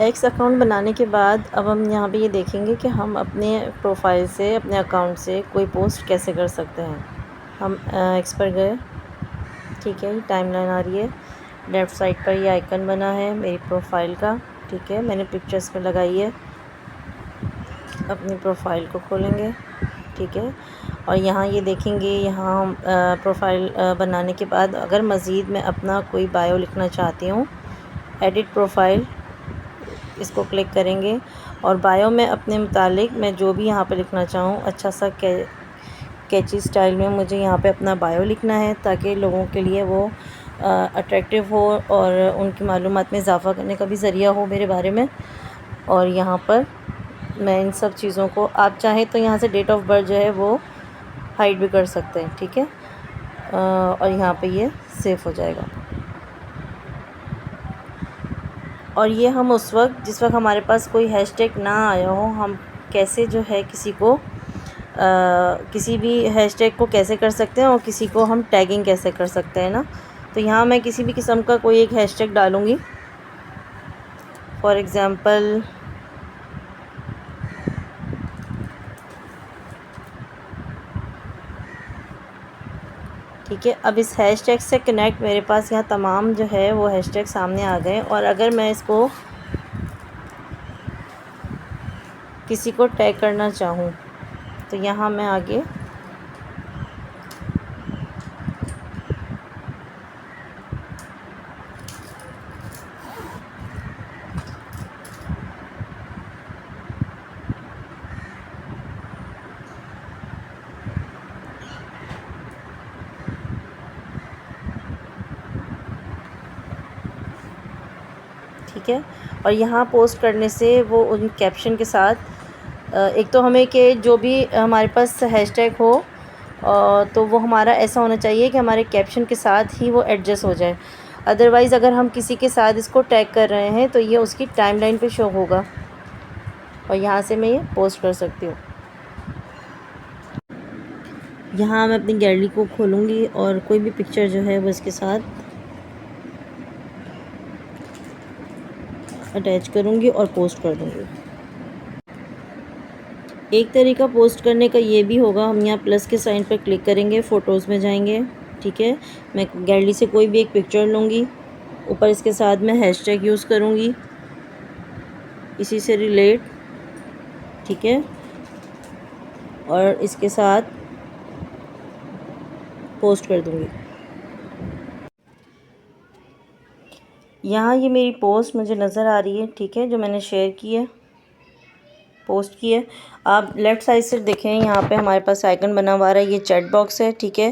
X account बनाने के बाद अब हम यहाँ पे ये देखेंगे कि हम अपने प्रोफाइल से, अपने अकाउंट से कोई पोस्ट कैसे कर सकते हैं। हम एक्स पर गए, ठीक है, ये टाइमलाइन आ रही है। लेफ़्ट साइड पर ये आइकन बना है मेरी प्रोफाइल का, ठीक है, मैंने पिक्चर्स पे लगाई है। अपनी प्रोफाइल को खोलेंगे, ठीक है, और यहाँ ये देखेंगे, यहाँ हम प्रोफाइल बनाने के बाद अगर मज़ीद मैं अपना कोई बायो लिखना चाहती हूँ, एडिट प्रोफाइल, इसको क्लिक करेंगे और बायो में अपने मुतालिक मैं जो भी यहाँ पे लिखना चाहूँ, अच्छा सा कैची स्टाइल में मुझे यहाँ पे अपना बायो लिखना है, ताकि लोगों के लिए वो अट्रैक्टिव हो और उनकी मालूमात में इजाफ़ा करने का भी ज़रिया हो मेरे बारे में। और यहाँ पर मैं इन सब चीज़ों को, आप चाहें तो यहाँ से डेट ऑफ बर्थ जो है वो हाइड भी कर सकते हैं, ठीक है, और यहाँ पे ये सेव हो जाएगा। और ये हम उस वक्त, जिस वक्त हमारे पास कोई हैशटैग ना आया हो, हम कैसे जो है किसी को किसी भी हैशटैग को कैसे कर सकते हैं और किसी को हम टैगिंग कैसे कर सकते हैं ना। तो यहाँ मैं किसी भी किस्म का कोई एक हैशटैग डालूँगी, फॉर एग्ज़ाम्पल ठीक है। अब इस हैशटैग से कनेक्ट मेरे पास यहाँ तमाम जो है वो हैशटैग सामने आ गए, और अगर मैं इसको किसी को टैग करना चाहूँ तो यहाँ मैं आगे ठीक है। और यहाँ पोस्ट करने से वो उन कैप्शन के साथ एक तो हमें कि जो भी हमारे पास हैशटैग हो तो वो हमारा ऐसा होना चाहिए कि हमारे कैप्शन के साथ ही वो एडजस्ट हो जाए। अदरवाइज़ अगर हम किसी के साथ इसको टैग कर रहे हैं तो ये उसकी टाइमलाइन पे शो होगा, और यहाँ से मैं ये पोस्ट कर सकती हूँ। यहाँ मैं अपनी गैलरी को खोलूँगी और कोई भी पिक्चर जो है वो इसके साथ अटैच करूँगी और पोस्ट कर दूँगी। एक तरीका पोस्ट करने का ये भी होगा, हम यहाँ प्लस के साइन पर क्लिक करेंगे, फ़ोटोज़ में जाएंगे, ठीक है, मैं गैलरी से कोई भी एक पिक्चर लूँगी, ऊपर इसके साथ मैं हैशटैग यूज़ करूँगी इसी से रिलेट, ठीक है, और इसके साथ पोस्ट कर दूँगी। यहाँ ये मेरी पोस्ट मुझे नज़र आ रही है, ठीक है, जो मैंने शेयर की है, पोस्ट की है। आप लेफ़्ट साइड से देखें, यहाँ पे हमारे पास आइकन बना हुआ है, ये चैट बॉक्स है, ठीक है,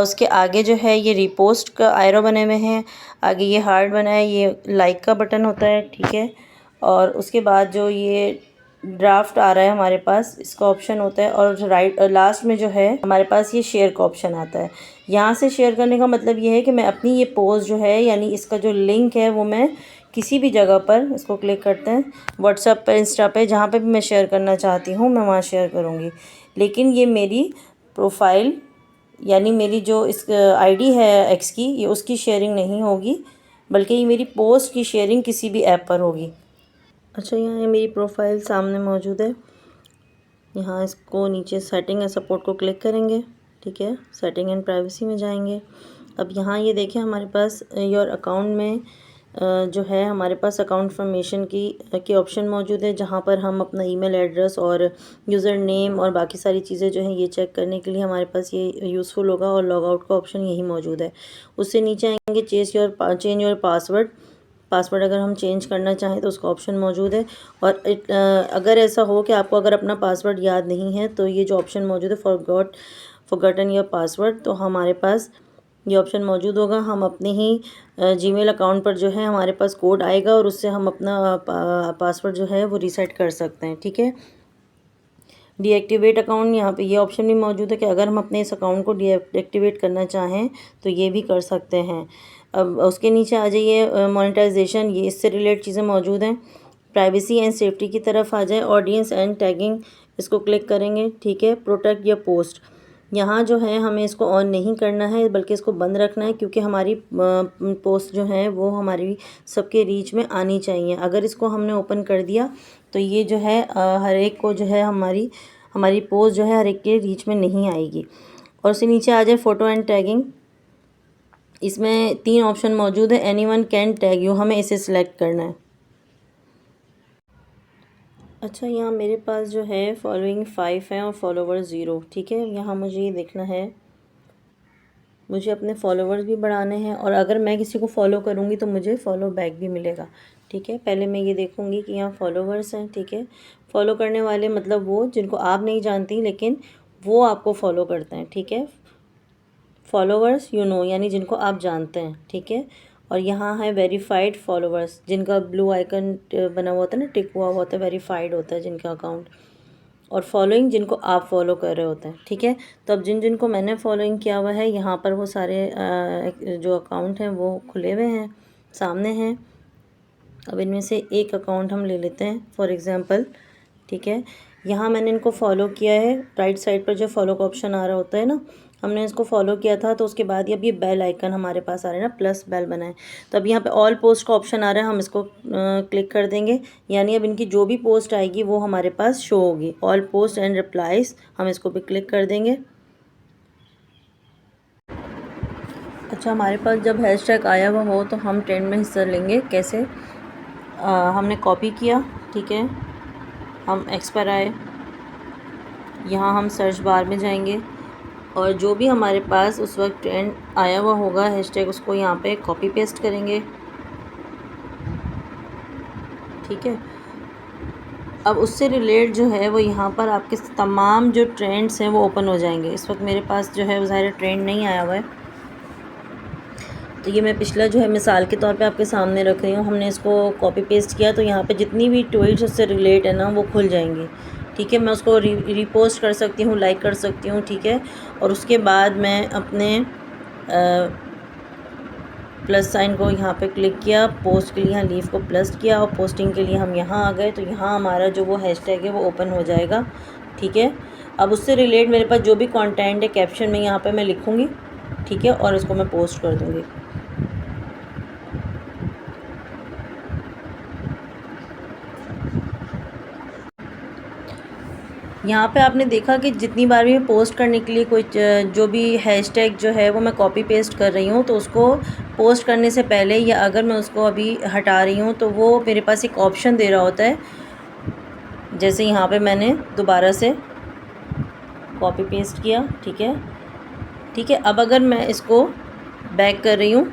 उसके आगे जो है ये रिपोस्ट का आयरो बने हुए हैं, आगे ये हार्ट बना है, ये लाइक का बटन होता है, ठीक है, और उसके बाद जो ये ड्राफ्ट आ रहा है हमारे पास, इसका ऑप्शन होता है, और राइट लास्ट में जो है हमारे पास ये शेयर का ऑप्शन आता है। यहाँ से शेयर करने का मतलब ये है कि मैं अपनी ये पोस्ट जो है, यानी इसका जो लिंक है वो मैं किसी भी जगह पर, इसको क्लिक करते हैं, व्हाट्सएप पे, इंस्टा पे, जहाँ पे भी मैं शेयर करना चाहती हूँ मैं वहाँ शेयर करूँगी। लेकिन ये मेरी प्रोफाइल, यानी मेरी जो इस आईडी है एक्स की, ये उसकी शेयरिंग नहीं होगी, बल्कि ये मेरी पोस्ट की शेयरिंग किसी भी ऐप पर होगी। अच्छा, यहाँ ये मेरी प्रोफाइल सामने मौजूद है। यहाँ इसको नीचे सेटिंग एंड सपोर्ट को क्लिक करेंगे, ठीक है, सेटिंग एंड प्राइवेसी में जाएंगे। अब यहाँ ये देखें हमारे पास योर अकाउंट में जो है हमारे पास अकाउंट इन्फॉर्मेशन की ऑप्शन मौजूद है, जहाँ पर हम अपना ईमेल एड्रेस और यूज़र नेम और बाकी सारी चीज़ें जो हैं ये चेक करने के लिए हमारे पास ये यूज़फुल होगा, और लॉग आउट का ऑप्शन यही मौजूद है। उससे नीचे आएंगे चेंज योर पासवर्ड अगर हम चेंज करना चाहें तो उसका ऑप्शन मौजूद है। और अगर ऐसा हो कि आपको अगर अपना पासवर्ड याद नहीं है तो ये जो ऑप्शन मौजूद है फॉरगॉटन योर पासवर्ड, तो हमारे पास ये ऑप्शन मौजूद होगा। हम अपने ही जीमेल अकाउंट पर जो है हमारे पास कोड आएगा और उससे हम अपना पासवर्ड जो है वो रीसेट कर सकते हैं, ठीक है। डीएक्टिवेट अकाउंट, यहाँ पे ये ऑप्शन भी मौजूद है कि अगर हम अपने इस अकाउंट को डीएक्टिवेट करना चाहें तो ये भी कर सकते हैं। अब उसके नीचे आ जाइए, मोनेटाइजेशन, ये इससे रिलेटेड चीज़ें मौजूद हैं। प्राइवेसी एंड सेफ्टी की तरफ आ जाए, ऑडियंस एंड टैगिंग, इसको क्लिक करेंगे, ठीक है। प्रोटेक्ट या पोस्ट, यहाँ जो है हमें इसको ऑन नहीं करना है बल्कि इसको बंद रखना है, क्योंकि हमारी पोस्ट जो है वो हमारी सबके रीच में आनी चाहिए। अगर इसको हमने ओपन कर दिया तो ये जो है हर एक को जो है हमारी पोस्ट जो है हर एक के रीच में नहीं आएगी। और उससे नीचे आ जाए फ़ोटो एंड टैगिंग। इसमें 3 ऑप्शन मौजूद है। एनीवन कैन टैग यू, हमें इसे सिलेक्ट करना है। अच्छा, यहाँ मेरे पास जो है फॉलोइंग 5 हैं और फॉलोवर्स 0। ठीक है, यहाँ मुझे ये देखना है, मुझे अपने फॉलोवर्स भी बढ़ाने हैं और अगर मैं किसी को फॉलो करूँगी तो मुझे फॉलो बैक भी मिलेगा। ठीक है, पहले मैं ये देखूँगी कि यहाँ फॉलोवर्स हैं। ठीक है, फॉलो करने वाले मतलब वो जिनको आप नहीं जानती लेकिन वो आपको फॉलो करते हैं। ठीक है, फॉलोवर्स यानी जिनको आप जानते हैं। ठीक है, और यहाँ है वेरीफाइड फॉलोवर्स, जिनका ब्लू आइकन बना हुआ होता है ना, टिक हुआ होता है, वेरीफाइड होता है जिनका अकाउंट। और फॉलोइंग, जिनको आप फॉलो कर रहे होते हैं। ठीक है, तो अब जिनको मैंने फॉलोइंग किया हुआ है यहाँ पर वो सारे जो अकाउंट हैं वो खुले हुए हैं, सामने हैं। अब इनमें से एक अकाउंट हम ले लेते हैं फॉर एग्ज़ाम्पल। ठीक है, यहाँ मैंने इनको फॉलो किया है। राइट साइड पर जो फॉलो का ऑप्शन आ रहा होता है ना, हमने इसको फॉलो किया था तो उसके बाद अब ये बेल आइकन हमारे पास आ रहा है ना, प्लस बेल बना है। तो अब यहाँ पे ऑल पोस्ट का ऑप्शन आ रहा है, हम इसको क्लिक कर देंगे। यानी अब इनकी जो भी पोस्ट आएगी वो हमारे पास शो होगी। ऑल पोस्ट एंड रिप्लाईज, हम इसको भी क्लिक कर देंगे। अच्छा, हमारे पास जब हैशटैग आया हुआ हो तो हम ट्रेंड में हिस्सा लेंगे। कैसे? हमने कॉपी किया। ठीक है, हम एक्स पर आए, यहाँ हम सर्च बार में जाएंगे और जो भी हमारे पास उस वक्त ट्रेंड आया हुआ होगा हैशटैग, उसको यहाँ पे कॉपी पेस्ट करेंगे। ठीक है, अब उससे रिलेट जो है वो यहाँ पर आपके तमाम जो ट्रेंड्स हैं वो ओपन हो जाएंगे। इस वक्त मेरे पास जो है वो ज़ाहिर ट्रेंड नहीं आया हुआ है, तो ये मैं पिछला जो है मिसाल के तौर पे आपके सामने रख रही हूँ। हमने इसको कॉपी पेस्ट किया तो यहाँ पे जितनी भी ट्वीट्स उससे रिलेट है ना वो खुल जाएंगी। ठीक है, मैं उसको रीपोस्ट कर सकती हूँ, लाइक कर सकती हूँ। ठीक है, और उसके बाद मैं अपने प्लस साइन को यहाँ पे क्लिक किया, पोस्ट के लिए यहाँ लीव को प्लस किया और पोस्टिंग के लिए हम यहाँ आ गए, तो यहाँ हमारा जो वो हैशटैग है वो ओपन हो जाएगा। ठीक है, अब उससे रिलेट मेरे पास जो भी कंटेंट है कैप्शन में यहाँ पे मैं लिखूँगी। ठीक है, और इसको मैं पोस्ट कर दूँगी। यहाँ पे आपने देखा कि जितनी बार भी मैं पोस्ट करने के लिए कोई जो भी हैशटैग जो है वो मैं कॉपी पेस्ट कर रही हूँ, तो उसको पोस्ट करने से पहले या अगर मैं उसको अभी हटा रही हूँ तो वो मेरे पास एक ऑप्शन दे रहा होता है। जैसे यहाँ पे मैंने दोबारा से कॉपी पेस्ट किया। ठीक है, ठीक है, अब अगर मैं इसको बैक कर रही हूँ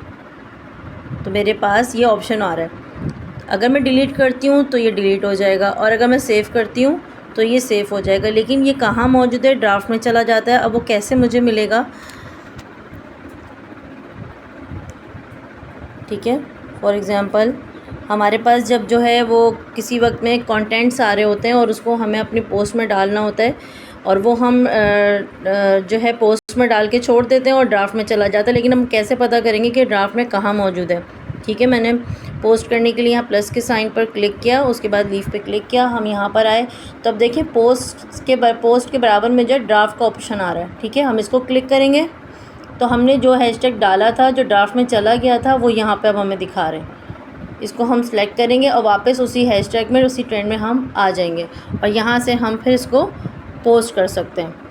तो मेरे पास ये ऑप्शन आ रहा है। अगर मैं डिलीट करती हूँ तो ये डिलीट हो जाएगा और अगर मैं सेव करती हूँ तो ये सेव हो जाएगा। लेकिन ये कहाँ मौजूद है? ड्राफ्ट में चला जाता है। अब वो कैसे मुझे मिलेगा? ठीक है, फॉर एग्ज़ाम्पल हमारे पास जब जो है वो किसी वक्त में कंटेंट्स आ रहे होते हैं और उसको हमें अपनी पोस्ट में डालना होता है और वो हम जो है पोस्ट में डाल के छोड़ देते हैं और ड्राफ्ट में चला जाता है। लेकिन हम कैसे पता करेंगे कि ड्राफ्ट में कहाँ मौजूद है? ठीक है, मैंने पोस्ट करने के लिए यहाँ प्लस के साइन पर क्लिक किया, उसके बाद लीव पे क्लिक किया, हम यहाँ पर आए तो अब देखिए पोस्ट के बराबर में जो ड्राफ्ट का ऑप्शन आ रहा है। ठीक है, हम इसको क्लिक करेंगे तो हमने जो हैशटैग डाला था जो ड्राफ्ट में चला गया था वो यहाँ पे अब हमें दिखा रहे हैं। इसको हम सेलेक्ट करेंगे और वापस उसी हैशटैग में, उसी ट्रेंड में हम आ जाएंगे और यहाँ से हम फिर इसको पोस्ट कर सकते हैं।